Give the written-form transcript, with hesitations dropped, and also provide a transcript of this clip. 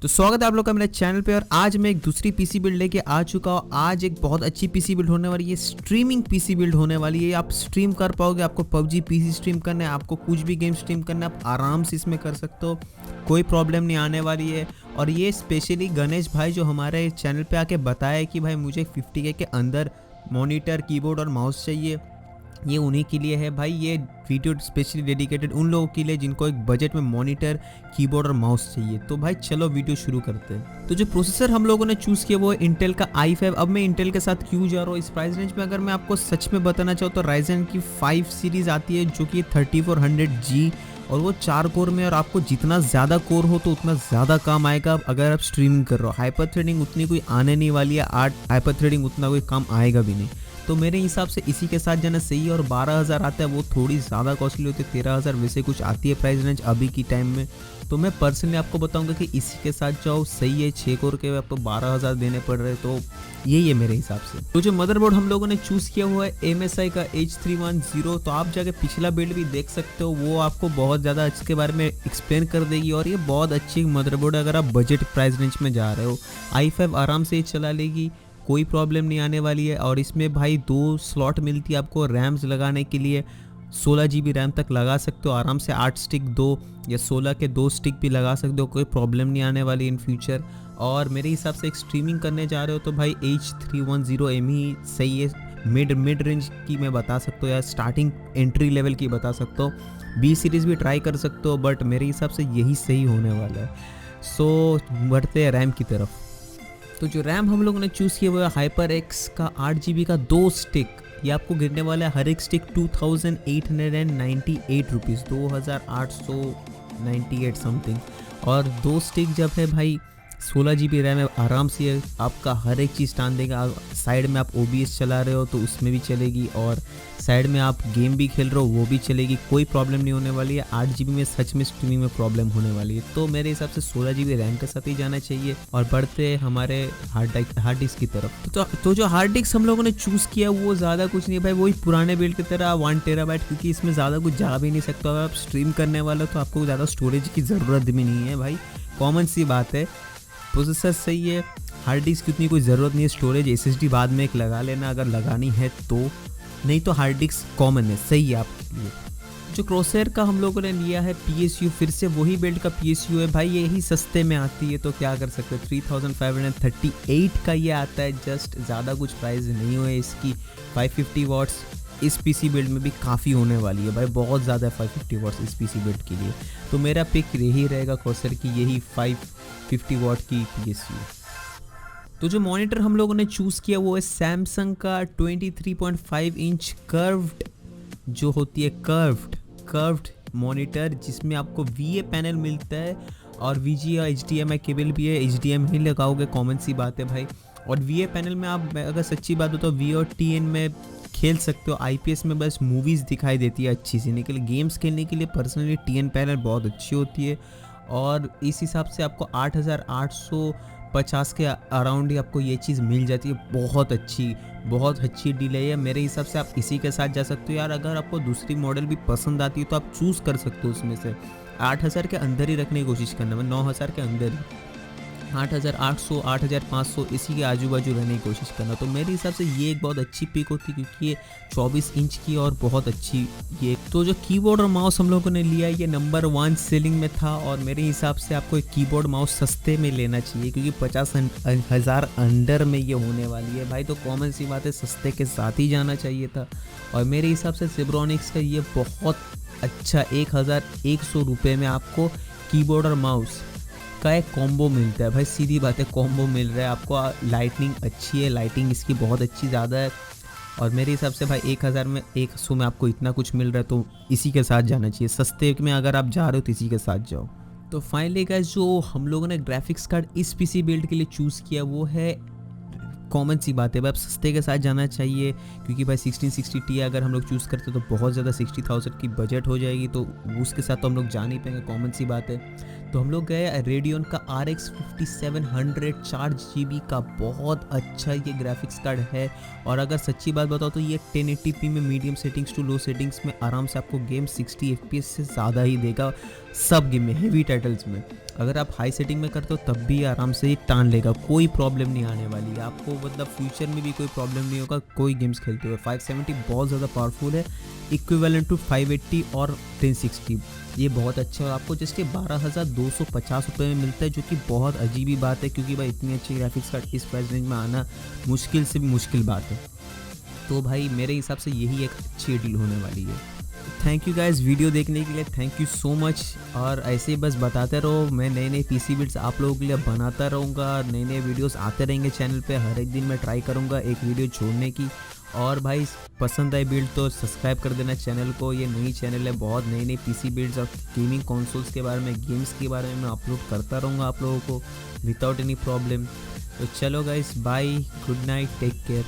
तो स्वागत है आप लोग का मेरे चैनल पे। और आज मैं एक दूसरी पीसी बिल्ड लेके आ चुका हूँ। आज एक बहुत अच्छी पीसी बिल्ड होने वाली है, स्ट्रीमिंग पीसी बिल्ड होने वाली है। आप स्ट्रीम कर पाओगे, आपको पबजी पीसी स्ट्रीम करना है, आपको कुछ भी गेम स्ट्रीम करना है, आप आराम से इसमें कर सकते हो, कोई प्रॉब्लम नहीं आने वाली है। और ये स्पेशली गणेश भाई जो हमारे चैनल पे आके बताया कि भाई मुझे 50K के अंदर मॉनिटर, कीबोर्ड और माउस चाहिए, ये उन्हीं के लिए है भाई। ये वीडियो स्पेशली डेडिकेटेड उन लोगों के लिए जिनको एक बजट में मॉनिटर, कीबोर्ड और माउस चाहिए। तो भाई चलो वीडियो शुरू करते हैं। तो जो प्रोसेसर हम लोगों ने चूज़ किया वो है इंटेल का i5। अब मैं इंटेल के साथ क्यों जा रहा हूँ इस प्राइस रेंज में, अगर मैं आपको सच में बताना चाहूँ तो राइजन की 5 सीरीज़ आती है जो कि 3400G और वो 4 कोर में। और आपको जितना ज़्यादा कोर हो तो उतना ज़्यादा काम आएगा अगर आप स्ट्रीमिंग कर रहे हो। हाइपर थ्रेडिंग उतनी कोई आने नहीं वाली है, हाइपर थ्रेडिंग उतना कोई काम आएगा भी नहीं। तो मेरे हिसाब से इसी के साथ जाना सही है। और 12,000 आता है वो थोड़ी ज़्यादा कॉस्टली होती है, 13,000 वैसे कुछ आती है प्राइस रेंज अभी की टाइम में। तो मैं पर्सनली आपको बताऊंगा कि इसी के साथ जाओ, सही है। 6 कोर के आपको 12,000 देने पड़ रहे, तो यही है मेरे हिसाब से। तो जो मदरबोर्ड हम लोगों ने चूज़ किया हुआ है MSI का H310। तो आप जाके पिछला बिल्ड भी देख सकते हो, वो आपको बहुत ज़्यादा इसके बारे में एक्सप्लेन कर देगी। और ये बहुत अच्छी मदरबोर्ड है अगर आप बजट प्राइस रेंज में जा रहे हो। i5 आराम से चला लेगी, कोई प्रॉब्लम नहीं आने वाली है। और इसमें भाई 2 स्लॉट मिलती है आपको रैम्स लगाने के लिए। 16 GB रैम तक लगा सकते हो आराम से, 8 स्टिक 2 या 16 के 2 स्टिक भी लगा सकते हो, कोई प्रॉब्लम नहीं आने वाली इन फ्यूचर। और मेरे हिसाब से एक स्ट्रीमिंग करने जा रहे हो तो भाई H310M ही सही है। मिड रेंज की मैं बता सकता हूँ या स्टार्टिंग एंट्री लेवल की बता सकता हूँ। B सीरीज़ भी ट्राई कर सकते हो, बट मेरे हिसाब से यही सही होने वाला है। सो बढ़ते हैं रैम की तरफ। तो जो रैम हम लोगों ने चूज़ किया वो है HyperX का 8 GB का 2 स्टिक। ये आपको गिरने वाला है हर एक स्टिक 2898 रुपीज़, 2898 समथिंग। और 2 स्टिक जब है भाई 16 GB रैम है, आराम से आपका हर एक चीज़ टान देगा। साइड में आप OBS चला रहे हो तो उसमें भी चलेगी, और साइड में आप गेम भी खेल रहे हो वो भी चलेगी, कोई प्रॉब्लम नहीं होने वाली है। 8 GB में सच में स्ट्रीमिंग में प्रॉब्लम होने वाली है। तो मेरे हिसाब से 16 GB रैम के साथ ही जाना चाहिए। और बढ़ते हमारे हार्ड डिस्क की तरफ। तो जो हार्ड डिस्क हम लोगों ने चूज़ किया वो ज़्यादा कुछ नहीं है भाई, वही पुराने बिल्ड की तरह 1 TB, क्योंकि इसमें ज़्यादा कुछ जा भी नहीं सकता। अगर आप स्ट्रीम करने वाले हो तो आपको ज़्यादा स्टोरेज की ज़रूरत भी नहीं है भाई, कॉमन सी बात है। प्रोसेसर सही है, हार्ड डिस्क की उतनी कोई ज़रूरत नहीं है। स्टोरेज SSD बाद में एक लगा लेना अगर लगानी है तो, नहीं तो हार्ड डिस्क कॉमन है, सही है आपके लिए। जो क्रॉसहेयर का हम लोगों ने लिया है PSU, फिर से वही बिल्ड का PSU है भाई, यही सस्ते में आती है तो क्या कर सकते हैं। 3538 का ये आता है जस्ट, ज़्यादा कुछ प्राइस नहीं हुए इसकी। 550 वाट्स इस पीसी बिल्ड में भी काफ़ी होने वाली है भाई, बहुत ज़्यादा है 550 वाट्स इस पीसी बिल्ड के लिए। तो मेरा पिक यही रहेगा क्रॉसहेयर की, यही 550 वाट की PSU। तो जो मॉनिटर हम लोगों ने चूज़ किया वो है सैमसंग का 23.5 इंच कर्व्ड, जो होती है कर्व्ड मॉनिटर, जिसमें आपको VA पैनल मिलता है और VGA HDMI केबल भी है। HDMI ही लगाओगे, कॉमन सी बात है भाई। और VA पैनल में आप अगर सच्ची बात हो तो VA और TN में खेल सकते हो। IPS में बस मूवीज़ दिखाई देती है अच्छी सी, के लिए गेम्स खेलने के लिए पर्सनली TN पैनल बहुत अच्छी होती है। और इस हिसाब से आपको 8,850 के अराउंड ही आपको ये चीज़ मिल जाती है। बहुत अच्छी डील है मेरे हिसाब से। आप इसी के साथ जा सकते हो यार। अगर आपको दूसरी मॉडल भी पसंद आती है तो आप चूज़ कर सकते हो उसमें से। 8,000 के अंदर ही रखने की कोशिश करना, 9,000 के अंदर ही, 8,800 8,500 इसी के आजू बाजू रहने की कोशिश करना। तो मेरे हिसाब से ये एक बहुत अच्छी पिक होती है क्योंकि ये 24 इंच की और बहुत अच्छी ये। तो जो कीबोर्ड और माउस हम लोगों ने लिया ये नंबर 1 सेलिंग में था। और मेरे हिसाब से आपको एक कीबोर्ड माउस सस्ते में लेना चाहिए क्योंकि 50,000 अंडर में ये होने वाली है भाई। तो कॉमन सी बात है, सस्ते के साथ ही जाना चाहिए था। और मेरे हिसाब से ज़ेब्रॉनिक्स का ये बहुत अच्छा 1,100 रुपये में आपको कीबोर्ड और माउस का एक कॉम्बो मिलता है भाई। सीधी बात है, कॉम्बो मिल रहा है आपको। लाइटनिंग अच्छी है, लाइटिंग इसकी बहुत अच्छी ज़्यादा है। और मेरे हिसाब से भाई 1,100 में आपको इतना कुछ मिल रहा है तो इसी के साथ जाना चाहिए। सस्ते में अगर आप जा रहे हो तो इसी के साथ जाओ। तो फाइनली गाइस, जो हम लोगों ने ग्राफिक्स कार्ड इस पीसी बिल्ड के लिए चूज़ किया वो है, कॉमन सी बात है भाई, अब सस्ते के साथ जाना चाहिए क्योंकि भाई 1660 Ti अगर हम लोग चूज़ करते तो बहुत ज़्यादा 60,000 की बजट हो जाएगी, तो उसके साथ तो हम लोग जा नहीं पाएंगे, कॉमन सी बात है। तो हम लोग गए रेडियन का RX 5700 4 GB का, बहुत अच्छा ये ग्राफिक्स कार्ड है। और अगर सच्ची बात बताओ तो ये 1080p में medium settings to low settings में आराम से आपको गेम 60 FPS से ज़्यादा ही देगा सब गेम में, हेवी टाइटल्स में। अगर आप हाई सेटिंग में करते हो तब भी आराम से ही टान लेगा, कोई प्रॉब्लम नहीं आने वाली है आपको, मतलब फ्यूचर में भी कोई प्रॉब्लम नहीं होगा कोई गेम्स खेलते हुए। 570 बहुत ज़्यादा पावरफुल है, इक्विवेलेंट टू 580 और 1060, ये बहुत अच्छा है। और आपको जस्ट ये 12,250 रुपये में मिलता है, जो कि बहुत अजीब ही बात है, क्योंकि भाई इतनी अच्छी ग्राफिक्स कार्ड इस प्राइस रेंज में आना मुश्किल से भी मुश्किल बात है। तो भाई मेरे हिसाब से यही एक अच्छी डील होने वाली है। थैंक यू गाइस वीडियो देखने के लिए, थैंक यू सो मच। और ऐसे ही बस बताते रहो, मैं नए नए पीसी बिल्ड्स आप लोगों के लिए बनाता रहूँगा, नए नए वीडियोस आते रहेंगे चैनल पे, हर एक दिन मैं ट्राई करूँगा एक वीडियो छोड़ने की। और भाई पसंद आई बिल्ड तो सब्सक्राइब कर देना चैनल को, ये नई चैनल है, बहुत नई नई पीसी बिल्ड्स और गेमिंग कंसोल्स के बारे में, गेम्स के बारे में मैं अपलोड करता रहूँगा आप लोगों को विदाउट एनी प्रॉब्लम। तो चलो guys, bye, good night, take care.